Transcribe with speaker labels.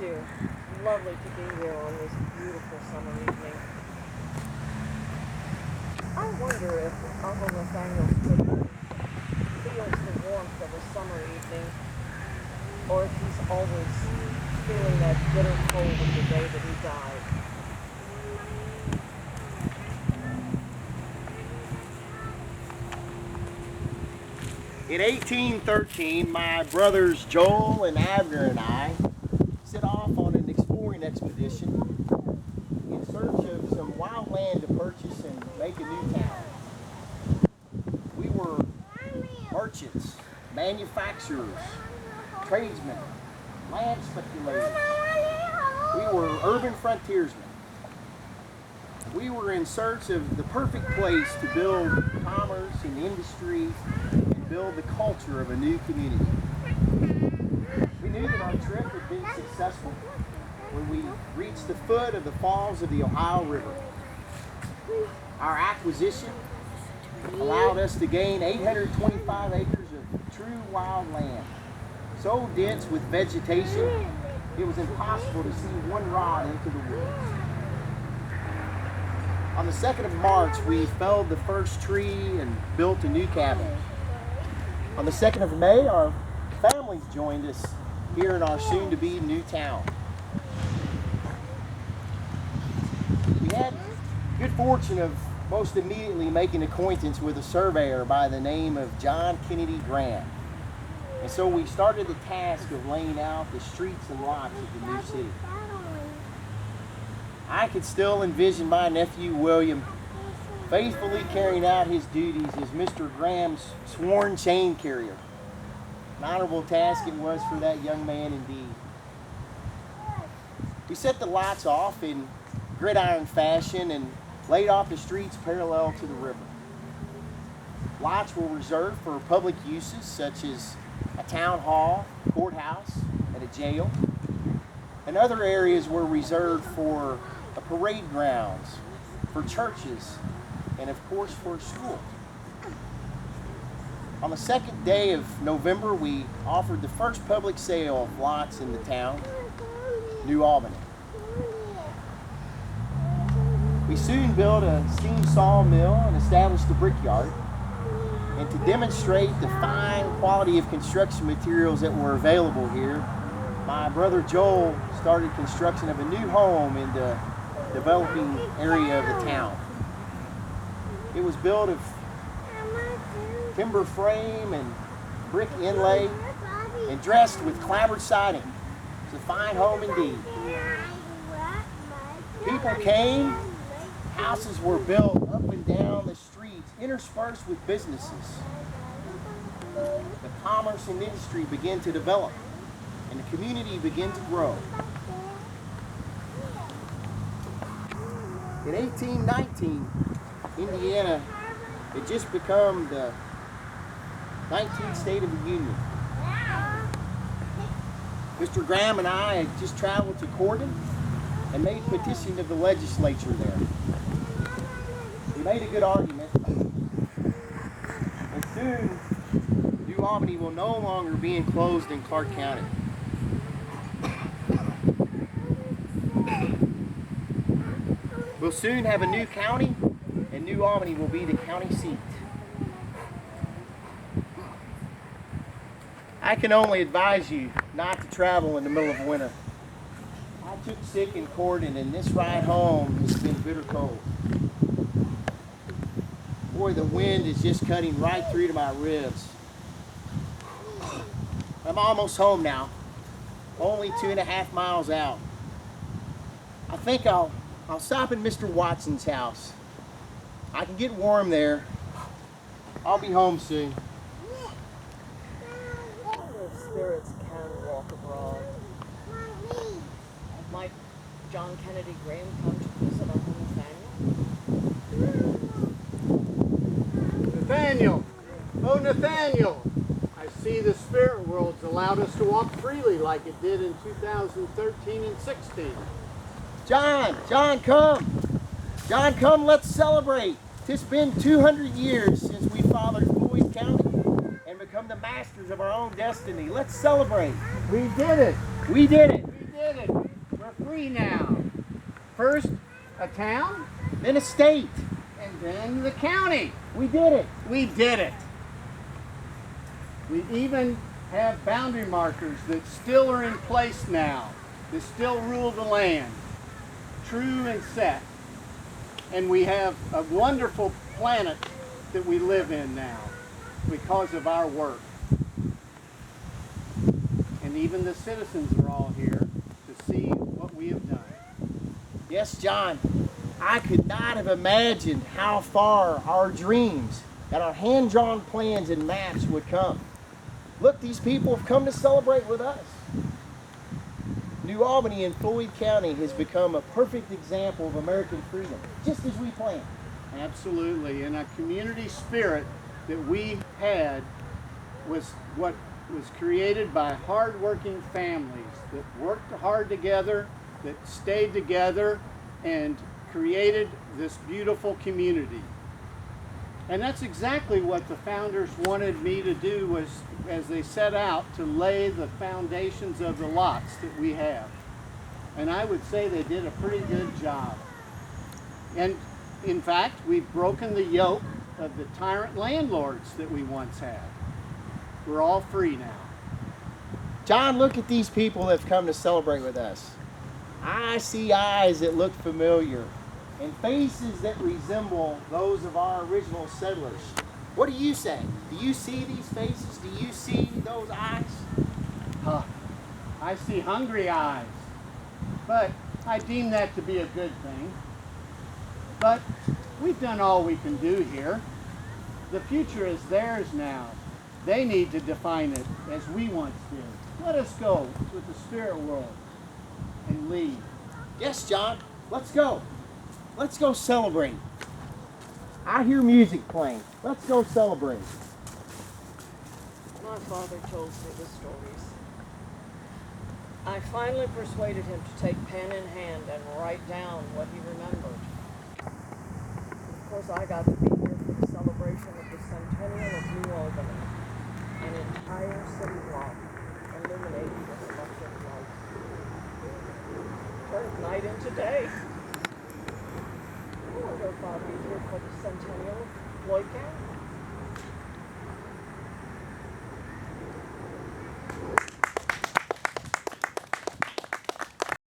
Speaker 1: you. Lovely to be here on this beautiful summer evening. I wonder if Uncle Nathaniel Scribner feels the warmth of a summer evening, or if he's always feeling that bitter cold of the day that he died.
Speaker 2: In 1813, my brothers Joel and Abner and I set off on an exploring expedition in search of some wild land to purchase and make a new town. We were merchants, manufacturers, tradesmen, land speculators. We were urban frontiersmen. We were in search of the perfect place to build commerce and industry, build the culture of a new community. We knew that our trip had been successful when we reached the foot of the falls of the Ohio River. Our acquisition allowed us to gain 825 acres of true wild land, so dense with vegetation it was impossible to see one rod into the woods. On the 2nd of March, we felled the first tree and built a new cabin. On the 2nd of May, our families joined us here in our soon-to-be new town. We had good fortune of most immediately making acquaintance with a surveyor by the name of John Kennedy Graham. And so we started the task of laying out the streets and lots of the new city. I could still envision my nephew William faithfully carrying out his duties as Mr. Graham's sworn chain carrier. An honorable task it was for that young man indeed. We set the lots off in gridiron fashion and laid off the streets parallel to the river. Lots were reserved for public uses such as a town hall, courthouse, and a jail. And other areas were reserved for parade grounds, for churches, and of course for a school. On the 2nd day of November, we offered the first public sale of lots in the town, New Albany. We soon built a steam sawmill and established a brickyard. And to demonstrate the fine quality of construction materials that were available here, my brother Joel started construction of a new home in the developing area of the town. It was built of timber frame and brick inlay and dressed with clapboard siding. It's a fine home indeed. People came, houses were built up and down the streets, interspersed with businesses. The commerce and industry began to develop, and the community began to grow. In 1819, Indiana had just become the 19th state of the Union. Mr. Graham and I had just traveled to Corydon and made petition of the legislature there. We made a good argument, and soon New Albany will no longer be enclosed in Clark County. We'll soon have a new county, and New Albany will be the county seat. I can only advise you not to travel in the middle of winter. I took sick in Corydon, and this ride home has been bitter cold. Boy, the wind is just cutting right through to my ribs. I'm almost home now, only 2.5 miles out. I think I'll stop at Mr. Watson's house. I can get warm there. I'll be home soon.
Speaker 1: The spirits can walk abroad. Might John Kennedy Graham come to visit Uncle Nathaniel?
Speaker 3: Nathaniel! Oh, Nathaniel! I see the spirit world's allowed us to walk freely like it did in 2013 and 16.
Speaker 2: John, come! John, come, let's celebrate. It's been 200 years since we fathered Floyd County and become the masters of our own destiny. Let's celebrate.
Speaker 3: We did it!
Speaker 2: We did it!
Speaker 3: We did it! free now. First a town,
Speaker 2: Then a state.
Speaker 3: and then the county.
Speaker 2: We did it.
Speaker 3: We did it. We even have boundary markers that still are in place now, that still rule the land, true and set. And we have a wonderful planet that we live in now because of our work. And even the citizens are all here to see what we have done.
Speaker 2: Yes, John. I could not have imagined how far our dreams and our hand-drawn plans and maps would come. Look, these people have come to celebrate with us. New Albany in Floyd County has become a perfect example of American freedom, just as we planned.
Speaker 3: Absolutely. And a community spirit that we had was what was created by hard-working families that worked hard together, that stayed together, and created this beautiful community. And that's exactly what the founders wanted me to do, was as they set out to lay the foundations of the lots that we have. And I would say they did a pretty good job. And in fact, we've broken the yoke of the tyrant landlords that we once had. We're all free now.
Speaker 2: John, look at these people that have come to celebrate with us. I see eyes that look familiar and faces that resemble those of our original settlers. What do you say? Do you see these faces? Do you see those eyes?
Speaker 3: Huh. I see hungry eyes, but I deem that to be a good thing. But we've done all we can do here. The future is theirs now. They need to define it as we once did. Let us go with the spirit world and lead.
Speaker 2: Yes, John. Let's go. Let's go celebrate. I hear music playing. Let's go celebrate.
Speaker 1: My father told me the stories. I finally persuaded him to take pen in hand and write down what he remembered. Of course, I got to be here for the celebration of the centennial of New Albany, an entire city block illuminated with electric lights. Turned night into day. I wonder if I'll be here for the centennial of Floyd County.